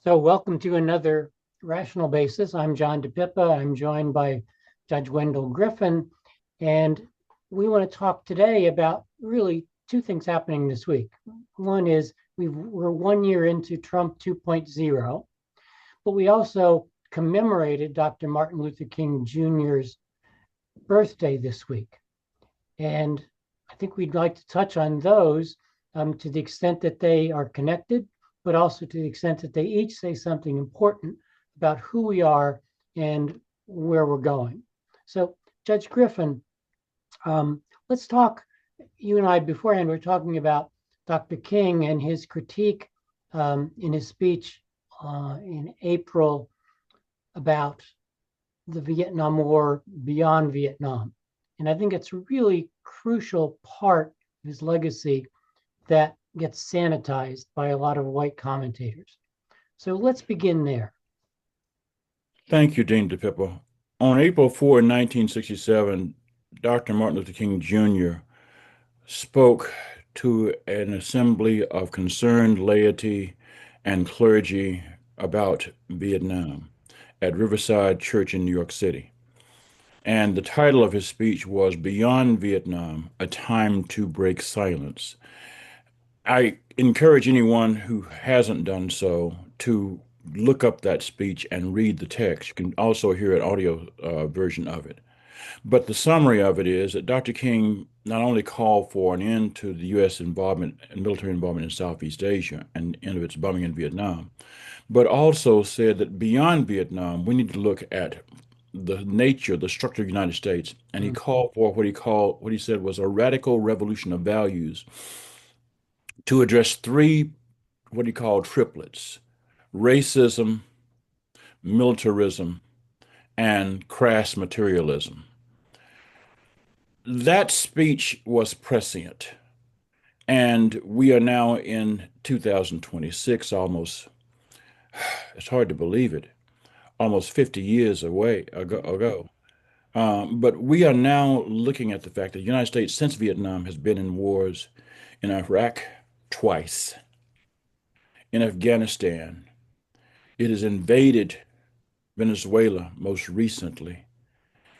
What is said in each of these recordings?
So welcome to another Rational Basis. I'm John DePippa. I'm joined by Judge Wendell Griffin. And we want to talk today about really two things happening this week. One is we're 1 year into Trump 2.0, but we also commemorated Dr. Martin Luther King Jr.'s birthday this week. And I think we'd like to touch on those to the extent that they are connected, but also to the extent that they each say something important about who we are and where we're going. So, Judge Griffin, let's talk. You and I beforehand were talking about Dr. King and his critique in his speech in April about the Vietnam War beyond Vietnam. And I think it's a really crucial part of his legacy that gets sanitized by a lot of white commentators. So let's begin there. Thank you, Dean DePippo. On April 4, 1967, Dr. Martin Luther King Jr. spoke to an assembly of concerned laity and clergy about Vietnam at Riverside Church in New York City. And the title of his speech was Beyond Vietnam, A Time to Break Silence. I encourage anyone who hasn't done so to look up that speech and read the text. You can also hear an audio version of it. But the summary of it is that Dr. King not only called for an end to the U.S. involvement and military involvement in Southeast Asia and end of its bombing in Vietnam, but also said that beyond Vietnam, we need to look at the nature, the structure of the United States. And he called for what he said was a radical revolution of values to address three, what he called triplets: racism, militarism, and crass materialism. That speech was prescient. And we are now in 2026, almost, it's hard to believe it, almost 50 years ago. But we are now looking at the fact that the United States, since Vietnam, has been in wars in Iraq twice, in Afghanistan. It has invaded Venezuela most recently.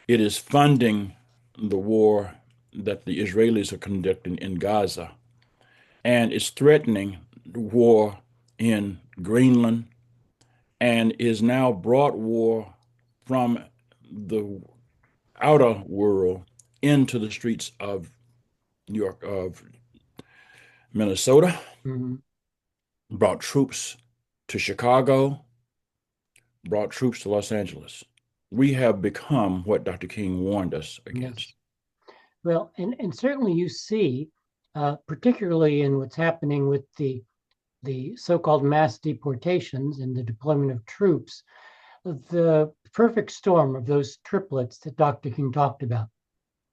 It is funding the war that the Israelis are conducting in Gaza, and it's threatening the war in Greenland, and is now brought war from the outer world into the streets of New York, of Minnesota, Mm-hmm. brought troops to Chicago, brought troops to Los Angeles. We have become what Dr. King warned us Yes. against. Well, and certainly you see, particularly in what's happening with the so-called mass deportations and the deployment of troops, the perfect storm of those triplets that Dr. King talked about,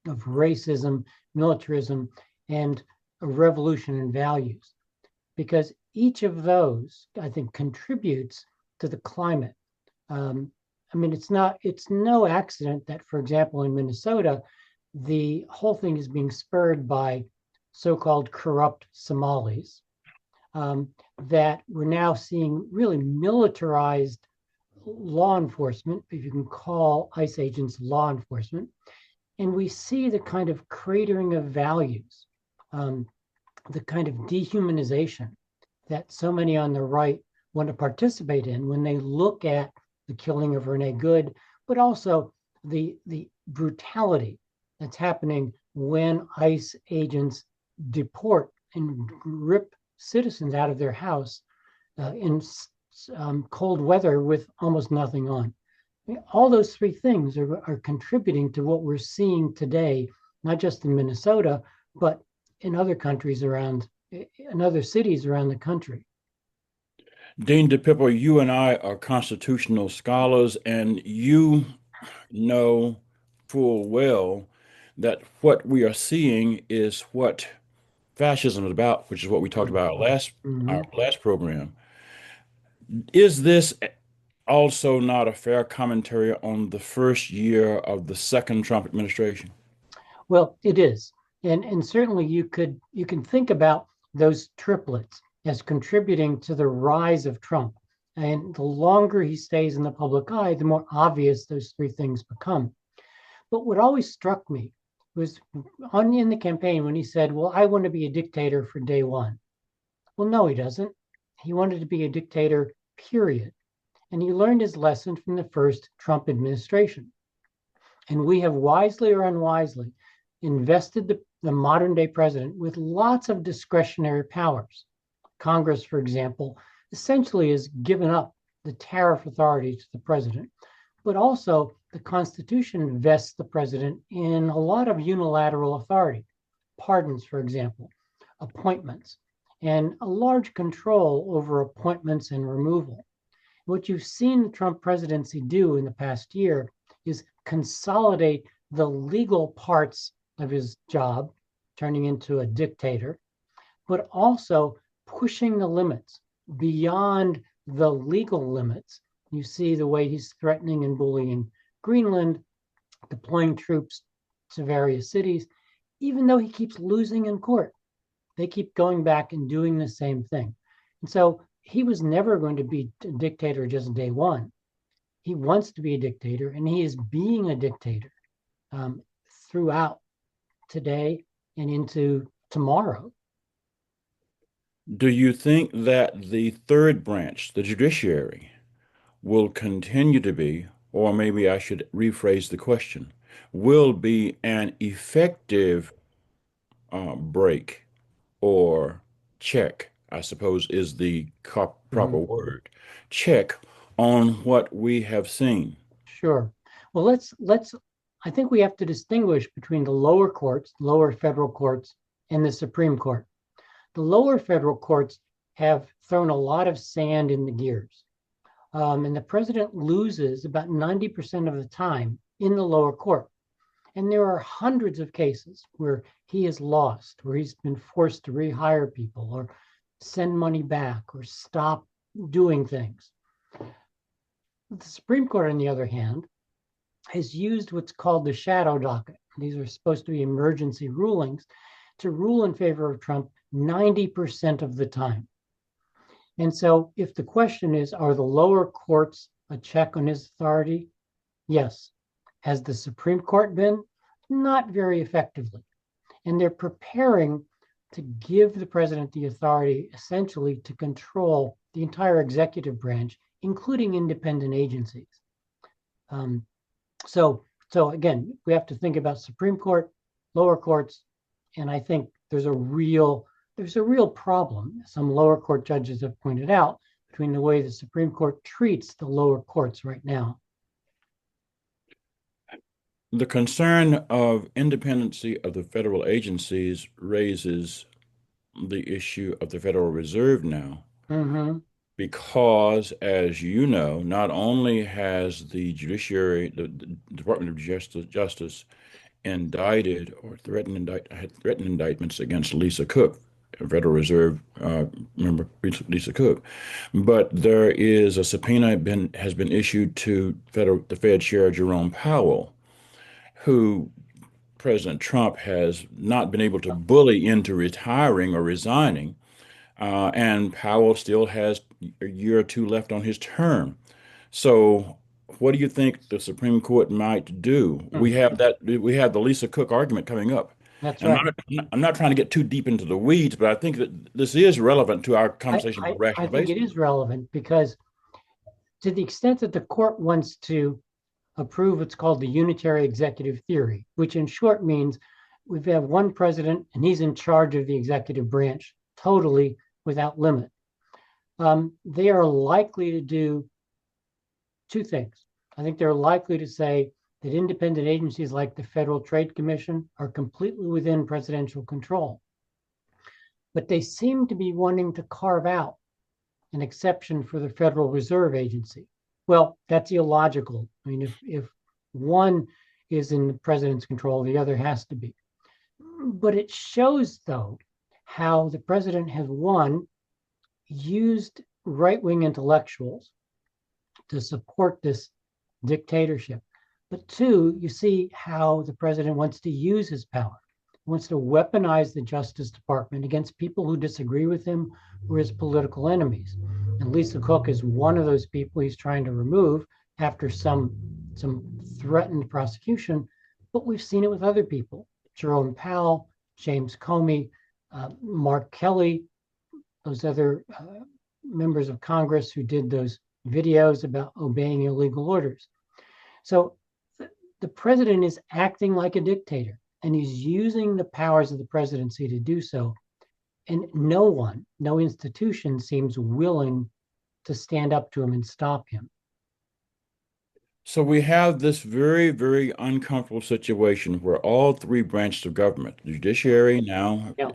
of racism, militarism, and a revolution in values. Because each of those, I think, contributes to the climate. I mean, it's no accident that, for example, in Minnesota, the whole thing is being spurred by so-called corrupt Somalis, that we're now seeing really militarized law enforcement, if you can call ICE agents law enforcement. And we see the kind of cratering of values, um, the kind of dehumanization that so many on the right want to participate in when they look at the killing of Renee Good, but also the brutality that's happening when ICE agents deport and rip citizens out of their house in cold weather with almost nothing on. All those three things are contributing to what we're seeing today, not just in Minnesota, but in other countries around, in other cities around the country. Dean DePippo, you and I are constitutional scholars, and you know full well that what we are seeing is what fascism is about, which is what we talked about our Mm-hmm. last program. Is this also not a fair commentary on the first year of the second Trump administration? Well, it is, and certainly you can think about those triplets as contributing to the rise of Trump. And the longer he stays in the public eye, the more obvious those three things become. But what always struck me was in the campaign when he said, well, I want to be a dictator for day one. Well, no, he doesn't. He wanted to be a dictator, period. And he learned his lesson from the first Trump administration. And we have wisely or unwisely invested the modern day president with lots of discretionary powers. Congress, for example, essentially has given up the tariff authority to the president, but also the Constitution vests the president in a lot of unilateral authority, pardons, for example, appointments, and a large control over appointments and removal. What you've seen the Trump presidency do in the past year is consolidate the legal parts of his job, turning into a dictator, but also pushing the limits beyond the legal limits. You see the way he's threatening and bullying Greenland, deploying troops to various cities, even though he keeps losing in court. They keep going back and doing the same thing. And so he was never going to be a dictator just day one. He wants to be a dictator, and he is being a dictator throughout today and into tomorrow. Do you think that the third branch, the judiciary, will continue to be, or maybe I should rephrase the question, will be an effective break or check, I suppose is the proper word, check on what we have seen? Sure. Well, let's I think we have to distinguish between the lower courts, lower federal courts, and the Supreme Court. The lower federal courts have thrown a lot of sand in the gears. And the president loses about 90% of the time in the lower court. And there are hundreds of cases where he has lost, where he's been forced to rehire people or send money back or stop doing things. The Supreme Court, on the other hand, has used what's called the shadow docket. These are supposed to be emergency rulings to rule in favor of Trump 90% of the time. And so if the question is, are the lower courts a check on his authority? Yes. Has the Supreme Court been? Not very effectively. And they're preparing to give the president the authority essentially to control the entire executive branch, including independent agencies. So again, we have to think about Supreme Court, lower courts, and I think there's a real problem, some lower court judges have pointed out, between the way the Supreme Court treats the lower courts right now. The concern of independency of the federal agencies raises the issue of the Federal Reserve now, because, as you know, not only has the judiciary, the Department of Justice indicted or threatened indictments against Lisa Cook, Federal Reserve member Lisa Cook, but there is a subpoena has been issued to the Fed Chair Jerome Powell, who President Trump has not been able to bully into retiring or resigning, and Powell still has a year or two left on his term. So what do you think the Supreme Court might do? We have the Lisa Cook argument coming up. That's And right. I'm not trying to get too deep into the weeds, but I think that this is relevant to our conversation I, about I rational think it basis. is relevant because to the extent that the court wants to approve what's called the unitary executive theory, which in short means we have one president and he's in charge of the executive branch totally without limit. They are likely to do two things. I think they're likely to say that independent agencies like the Federal Trade Commission are completely within presidential control. But they seem to be wanting to carve out an exception for the Federal Reserve Agency. Well, that's illogical. I mean, if one is in the president's control, the other has to be. But it shows, though, how the president has, one, used right-wing intellectuals to support this dictatorship. But two, you see how the president wants to use his power, wants to weaponize the Justice Department against people who disagree with him or his political enemies. And Lisa Cook is one of those people he's trying to remove after some threatened prosecution. But we've seen it with other people: Jerome Powell, James Comey, Mark Kelly, those other members of Congress who did those videos about obeying illegal orders. So the president is acting like a dictator, and he's using the powers of the presidency to do so. And no institution seems willing to stand up to him and stop him. So we have this very, very uncomfortable situation where all three branches of government, the judiciary now, Yeah.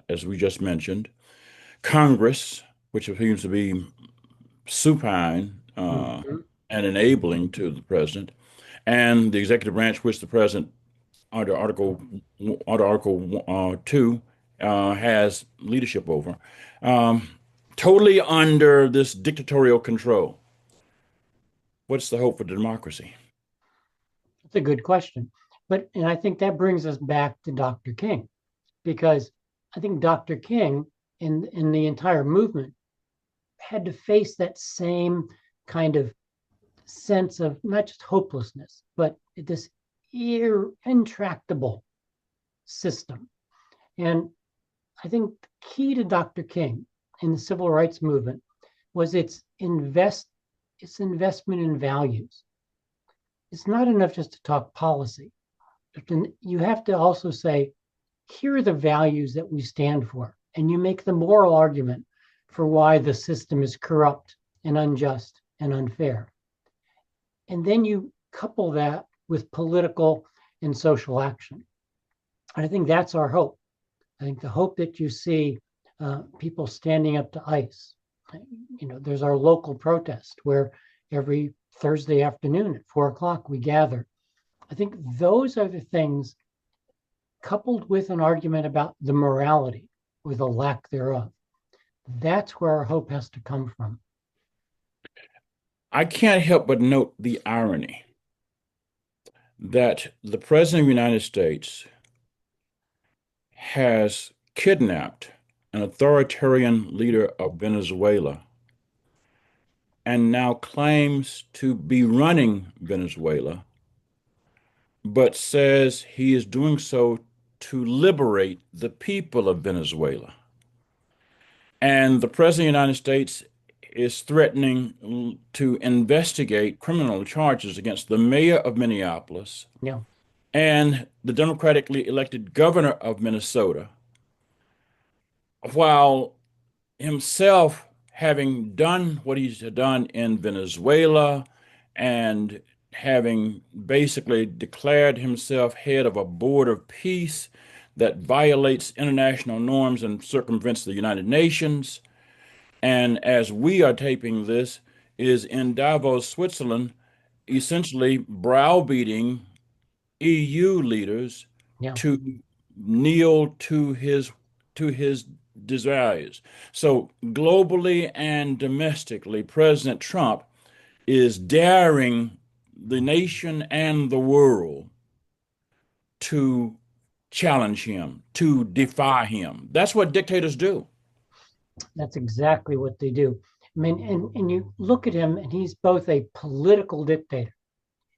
as we just mentioned, Congress, which seems to be supine and enabling to the president, and the executive branch, which the president under Article 2 has leadership over, um, totally under this dictatorial control. What's the hope for democracy? That's a good question. And I think that brings us back to Dr. King, because I think Dr. King in the entire movement had to face that same kind of sense of not just hopelessness, but this intractable system. And I think the key to Dr. King in the civil rights movement was its investment in values. It's not enough just to talk policy. You have to also say, here are the values that we stand for. And you make the moral argument for why the system is corrupt and unjust and unfair. And then you couple that with political and social action. And I think that's our hope. I think the hope that you see people standing up to ICE. There's our local protest where every Thursday afternoon at 4 o'clock we gather. I think those are the things, coupled with an argument about the morality or the lack thereof. That's where our hope has to come from. I can't help but note the irony that the President of the United States has kidnapped an authoritarian leader of Venezuela and now claims to be running Venezuela, but says he is doing so to liberate the people of Venezuela. And the President of the United States is threatening to investigate criminal charges against the mayor of Minneapolis Yeah. and the democratically elected governor of Minnesota, while himself having done what he's done in Venezuela and having basically declared himself head of a board of peace that violates international norms and circumvents the United Nations. And as we are taping this, is in Davos, Switzerland, essentially browbeating EU leaders Yeah. to kneel to his desires. So globally and domestically, President Trump is daring the nation and the world to challenge him, to defy him. That's what dictators do. That's exactly what they do. I mean, and you look at him, and he's both a political dictator.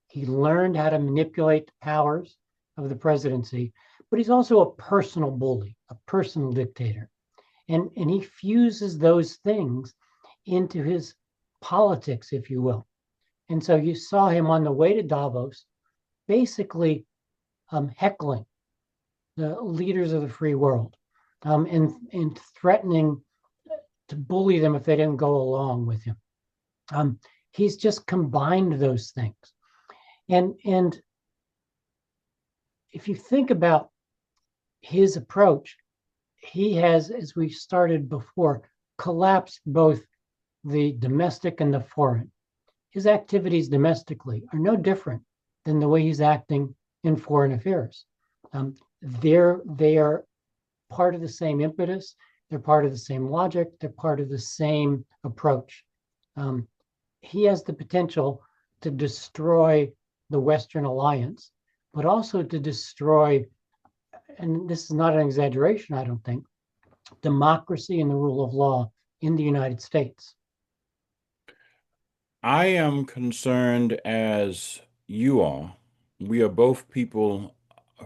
He learned how to manipulate the powers of the presidency, but he's also a personal bully, a personal dictator. And he fuses those things into his politics, if you will. And so you saw him on the way to Davos, basically heckling the leaders of the free world, and threatening to bully them if they didn't go along with him. He's just combined those things. And if you think about his approach, he has, as we started before, collapsed both the domestic and the foreign. His activities domestically are no different than the way he's acting in foreign affairs. They are part of the same impetus. They're part of the same logic. They're part of the same approach. He has the potential to destroy the Western alliance, but also to destroy, and this is not an exaggeration, I don't think, democracy and the rule of law in the United States? I am concerned as you are. We are both people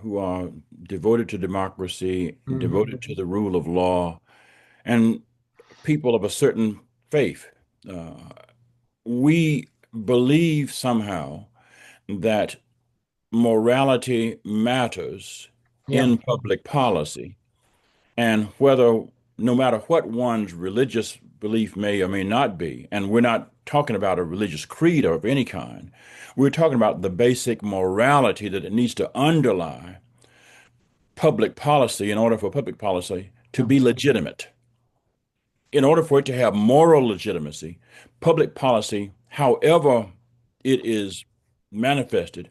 who are devoted to democracy, Hmm. devoted to the rule of law, and people of a certain faith. Uh, we believe somehow that morality matters Yeah, in public policy, and whether, no matter what one's religious belief may or may not be, and we're not talking about a religious creed of any kind, we're talking about the basic morality that it needs to underlie public policy in order for public policy to yeah, be legitimate. In order for it to have moral legitimacy, public policy, however it is manifested,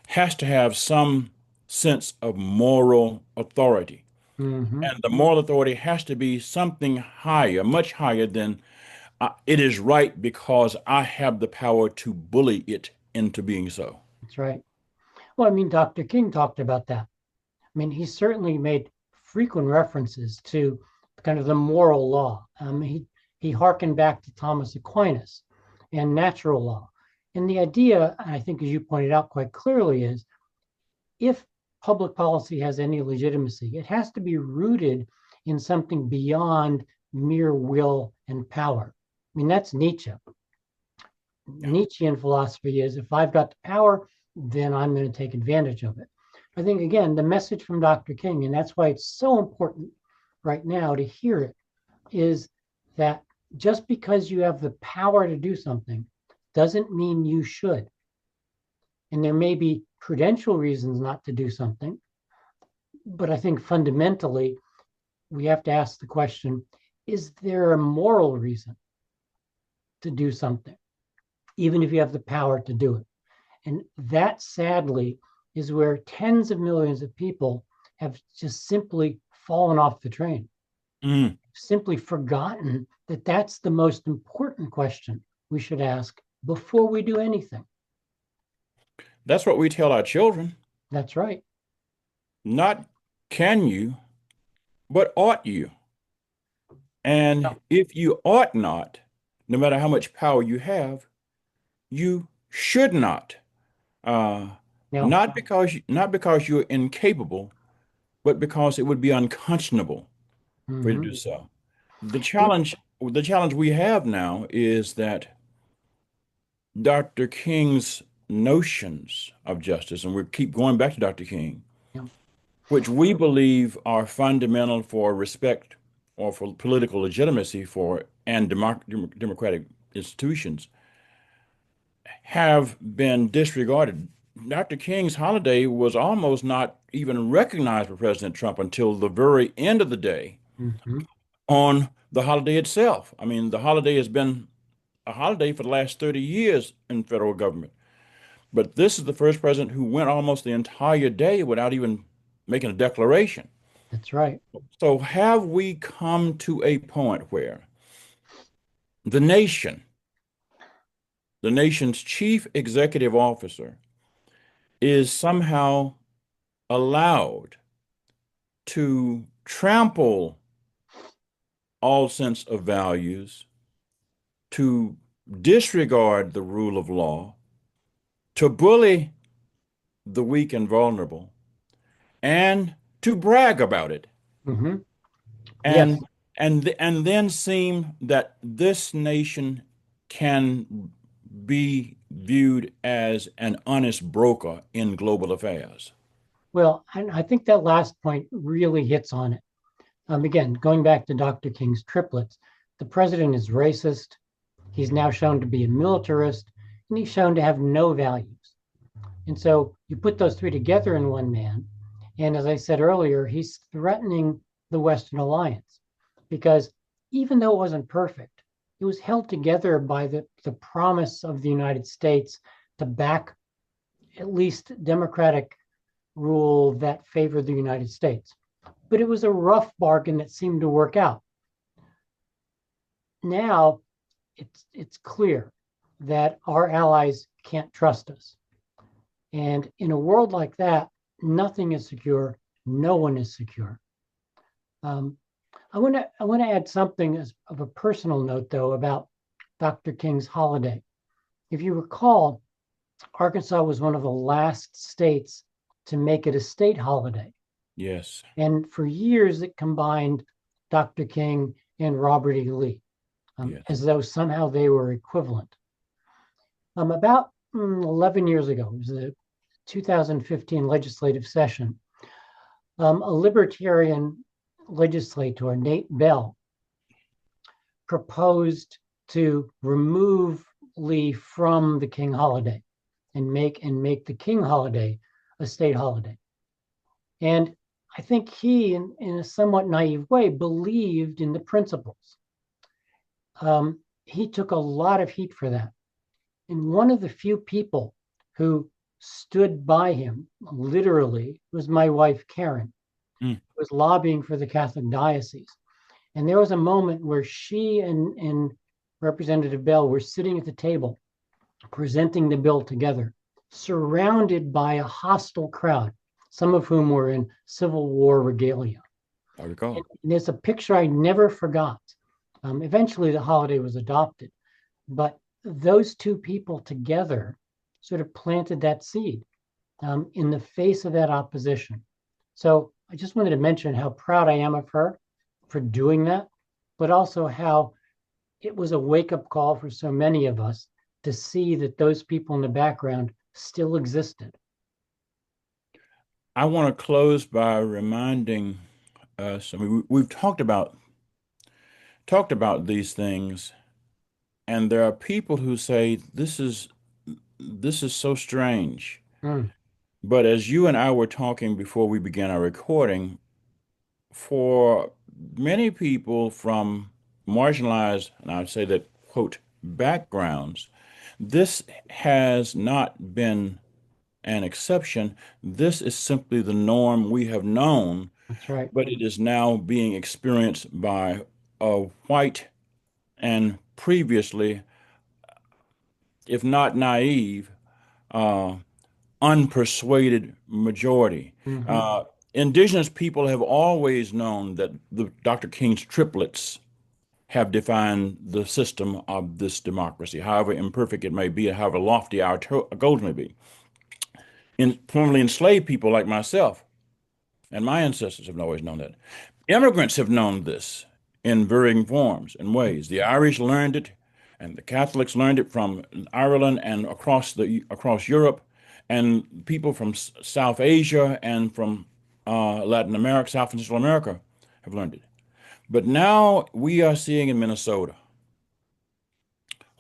has to have some sense of moral authority. hmm, And the moral authority has to be something higher, much higher than it is right because I have the power to bully it into being so. that's right. Well, I mean, Dr. King talked about that. I mean, he certainly made frequent references to kind of the moral law. He hearkened back to Thomas Aquinas and natural law. And the idea, I think, as you pointed out quite clearly, is if public policy has any legitimacy, it has to be rooted in something beyond mere will and power. I mean, that's Nietzsche. Yeah. Nietzschean philosophy is if I've got the power, then I'm going to take advantage of it. I think, again, the message from Dr. King, and that's why it's so important right now to hear it, is that just because you have the power to do something doesn't mean you should. And there may be prudential reasons not to do something. But I think fundamentally, we have to ask the question, is there a moral reason to do something, even if you have the power to do it? And that, sadly, is where tens of millions of people have just simply fallen off the train, Mm. simply forgotten that that's the most important question we should ask before we do anything. That's what we tell our children. That's right. Not can you, but ought you. Yeah. And if you ought not, no matter how much power you have, you should not. Uh, Yeah. not because you're incapable, but because it would be unconscionable for you to Mm-hmm. do so. The challenge we have now is that Dr. King's notions of justice, and we keep going back to Dr. King, Yeah. which we believe are fundamental for respect or for political legitimacy for and democratic institutions, have been disregarded. Dr. King's holiday was almost not even recognized by President Trump until the very end of the day Mm-hmm. on the holiday itself. I mean, the holiday has been a holiday for the last 30 years in federal government. But this is the first president who went almost the entire day without even making a declaration. That's right. So have we come to a point where the nation, the nation's chief executive officer, is somehow allowed to trample all sense of values, to disregard the rule of law, to bully the weak and vulnerable, and to brag about it, Mm-hmm. Yes. and then seem that this nation can be viewed as an honest broker in global affairs. Well, and I think that last point really hits on it. Again, going back to Dr. King's triplets, the president is racist. He's now shown to be a militarist, and he's shown to have no values. And so you put those three together in one man. And as I said earlier, he's threatening the Western alliance because even though it wasn't perfect, it was held together by the promise of the United States to back at least democratic rule that favored the United States. But it was a rough bargain that seemed to work out. Now it's clear that our allies can't trust us. And in a world like that, nothing is secure, no one is secure. Um, I want to add something as of a personal note though about Dr. King's holiday. If you recall, Arkansas was one of the last states to make it a state holiday. Yes, And for years, it combined Dr. King and Robert E. Lee, yes. as though somehow they were equivalent. About 11 years ago, it was the 2015 legislative session, a libertarian legislator, Nate Bell, proposed to remove Lee from the King holiday and make the King holiday a state holiday. And I think he, in a somewhat naive way, believed in the principles. He took a lot of heat for that. And one of the few people who stood by him, literally, was my wife, Karen, Mm. who was lobbying for the Catholic diocese. And there was a moment where she and Representative Bell were sitting at the table presenting the bill together, surrounded by a hostile crowd, some of whom were in Civil War regalia. I recall. And it's a picture I never forgot. Eventually, the holiday was adopted, but those two people together sort of planted that seed in the face of that opposition. So I just wanted to mention how proud I am of her for doing that, but also how it was a wake up call for so many of us to see that those people in the background still existed. I want to close by reminding us, I mean, we've talked about these things, and there are people who say this is so strange. Mm, But as you and I were talking before we began our recording, for many people from marginalized, and I would say that, quote, backgrounds, this has not been an exception. This is simply the norm we have known, that's right. but it is now being experienced by a white and previously, if not naive, uh, unpersuaded majority. Mm-hmm. Uh, Indigenous people have always known that the Dr. King's triplets have defined the system of this democracy, however imperfect it may be, and however lofty our goals may be. Formerly enslaved people like myself and my ancestors have always known that. Immigrants have known this in varying forms and ways. The Irish learned it, and the Catholics learned it from Ireland and across Europe, and people from South Asia and from Latin America, South and Central America have learned it. But now we are seeing in Minnesota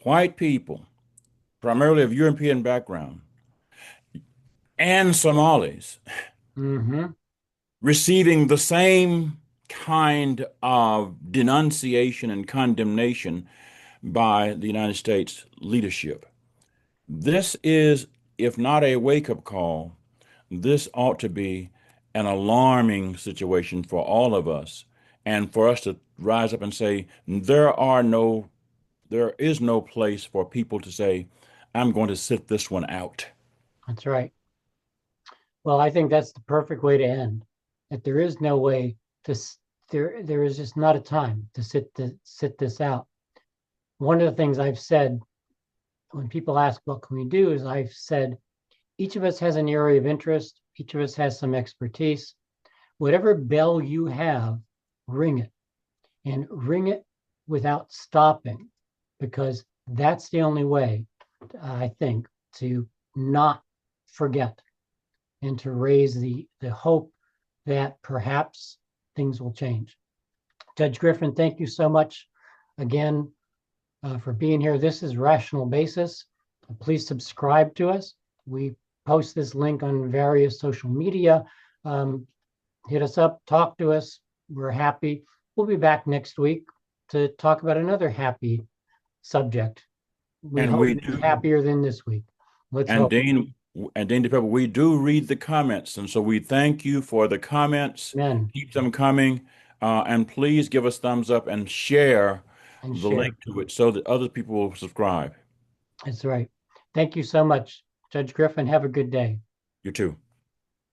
white people, primarily of European background, and Somalis Mm-hmm. receiving the same kind of denunciation and condemnation by the United States leadership. This is, if not a wake-up call, this ought to be an alarming situation for all of us, and for us to rise up and say, there is no place for people to say, I'm going to sit this one out. That's right. Well, I think that's the perfect way to end. That there is no way to there is just not a time to sit this out. One of the things I've said when people ask what can we do is I've said each of us has an area of interest, each of us has some expertise. Whatever bell you have, ring it and ring it without stopping because that's the only way I think to not forget and to raise the hope that perhaps things will change. Judge Griffin, thank you so much again for being here. This is Rational Basis. Please subscribe to us. We post this link on various social media. Hit us up, talk to us. We're happy. We'll be back next week to talk about another happy subject. We And hope we it's do, happier than this week. Let's and hope. Dean DePepper, we do read the comments, and so we thank you for the comments. Amen. Keep them coming, and please give us thumbs up and share And the share. link to it so that other people will subscribe. That's right. Thank you so much, Judge Griffin. Have a good day. You too.